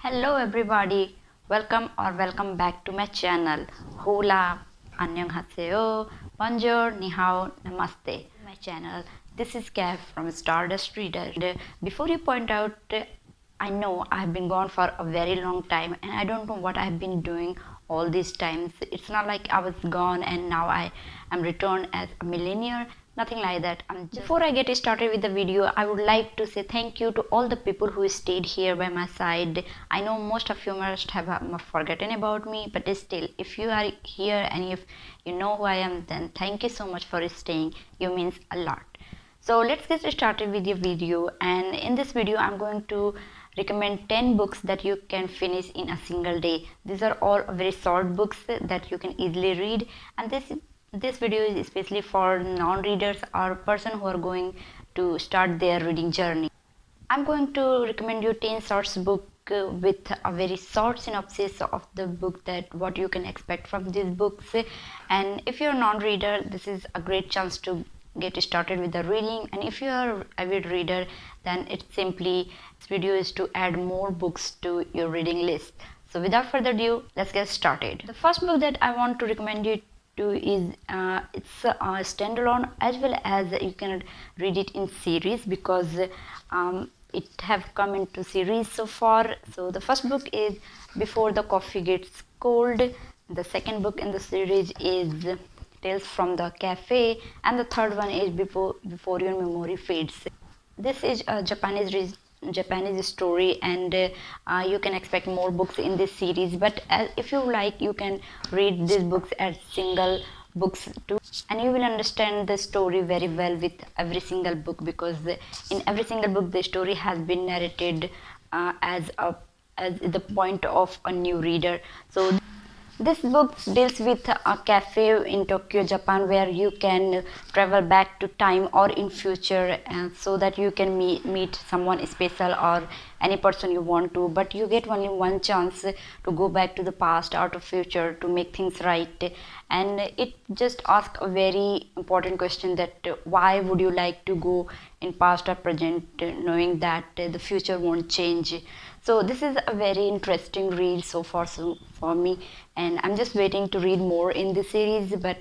Hello everybody, welcome back to my channel. Hola, annyeonghaseyo, bonjour, ni hao, namaste. My channel. This is Kev from Stardust Reader. Before you point out, I know I've been gone for a very long time and I don't know what I've been doing all these times. It's not like I was gone and now I am returned as a millionaire. Nothing like that. Before I get started with the video, I would like to say thank you to all the people who stayed here by my side. I know most of you must have forgotten about me, but still, if you are here and if you know who I am, then thank you so much for staying. You means a lot. So let's get started with the video, and in this video I'm going to recommend 10 books that you can finish in a single day. These are all very short books that you can easily read, and this video is especially for non-readers or person who are going to start their reading journey. I'm going to recommend you 10 short book with a very short synopsis of the book, that what you can expect from these books. And if you're a non-reader, this is a great chance to get started with the reading, and if you are an avid reader, then it's simply, this video is to add more books to your reading list. So without further ado, let's get started. The first book that I want to recommend you to is it's a standalone, as well as you can read it in series, because it have come into series so far. So the first book is Before the Coffee Gets Cold. The second book in the series is Tales from the Cafe, and the third one is Before Your Memory Fades. This is a Japanese story, and you can expect more books in this series, but if you like, you can read these books as single books too, and you will understand the story very well with every single book, because in every single book the story has been narrated as the point of a new reader. So this book deals with a cafe in Tokyo, Japan, where you can travel back to time or in future, and so that you can meet someone special or any person you want to, but you get only one chance to go back to the past or to future to make things right. And it just asks a very important question, that why would you like to go in past or present, knowing that the future won't change. So this is a very interesting read so far for me, and I'm just waiting to read more in this series, but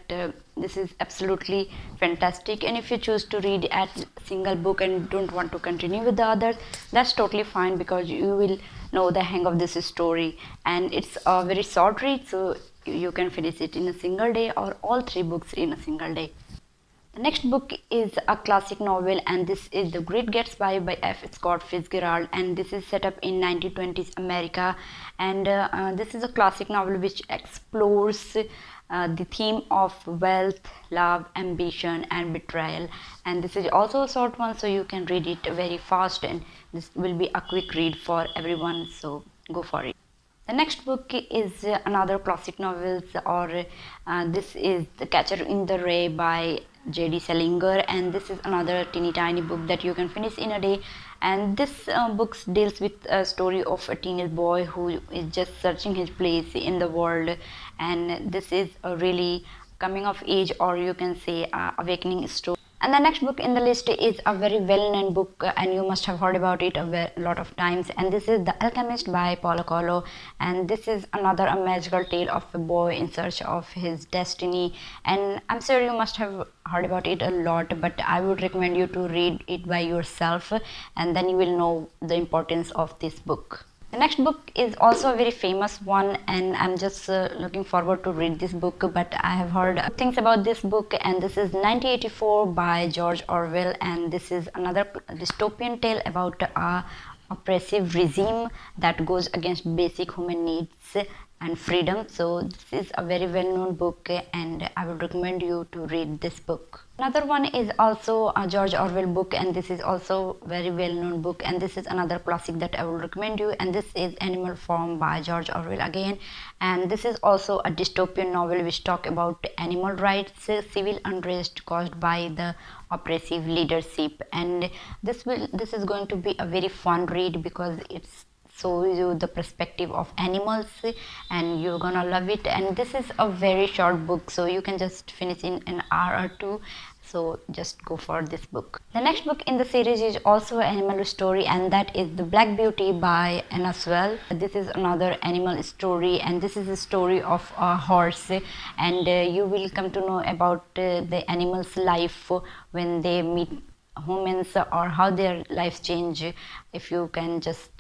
this is absolutely fantastic. And if you choose to read a single book and don't want to continue with the others, that's totally fine, because you will know the hang of this story, and it's a very short read, so you can finish it in a single day or all three books in a single day. The next book is a classic novel, and this is The Great Gatsby by F. Scott Fitzgerald, and this is set up in 1920s America, and this is a classic novel which explores the theme of wealth, love, ambition, and betrayal. And this is also a short one, so you can read it very fast, and this will be a quick read for everyone, so go for it. The next book is another classic novel, or this is The Catcher in the Rye by J.D. Salinger, and this is another teeny tiny book that you can finish in a day. And this book deals with a story of a teenage boy who is just searching his place in the world, and this is a really coming of age, or you can say awakening story. And the next book in the list is a very well-known book, and you must have heard about it a lot of times, and this is The Alchemist by Paulo Coelho. And this is another a magical tale of a boy in search of his destiny, and I'm sure you must have heard about it a lot, but I would recommend you to read it by yourself, and then you will know the importance of this book. The next book is also a very famous one, and I'm just looking forward to read this book, but I have heard things about this book, and this is 1984 by George Orwell, and this is another dystopian tale about a oppressive regime that goes against basic human needs and freedom. So this is a very well-known book, and I would recommend you to read this book. Another one is also a George Orwell book, and this is also very well-known book, and this is another classic that I will recommend you, and this is Animal Farm by George Orwell again. And this is also a dystopian novel which talk about animal rights, civil unrest caused by the oppressive leadership, and this is going to be a very fun read, because it's shows you the perspective of animals, and you're gonna love it. And this is a very short book, so you can just finish in an hour or two, So just go for this book. The next book in the series is also an animal story, and that is The Black Beauty by Anna Sewell. This is another animal story, and this is a story of a horse, and you will come to know about the animal's life when they meet humans, or how their lives change if you can just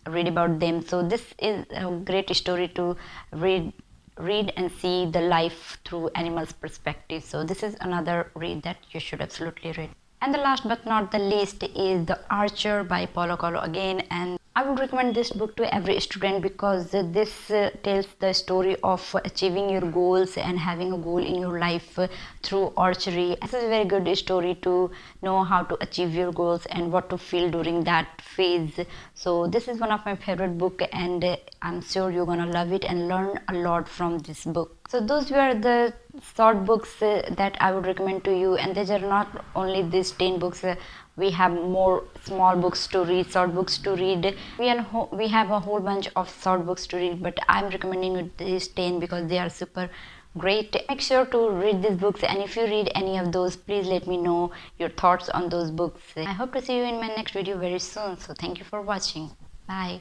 read about them. So this is a great story to read and see the life through animals perspective. So this is another read that you should absolutely read. And the last but not the least is The Archer by Paulo Coelho again, and I would recommend this book to every student because this tells the story of achieving your goals and having a goal in your life through archery. This is a very good story to know how to achieve your goals and what to feel during that phase. So this is one of my favorite book, and I'm sure you're gonna love it and learn a lot from this book. So those were the short books that I would recommend to you, and these are not only these 10 books. We have more small books to read, short books to read. We have a whole bunch of short books to read, but I'm recommending you these 10 because they are super great. Make sure to read these books, and if you read any of those, please let me know your thoughts on those books. I hope to see you in my next video very soon. So thank you for watching. Bye.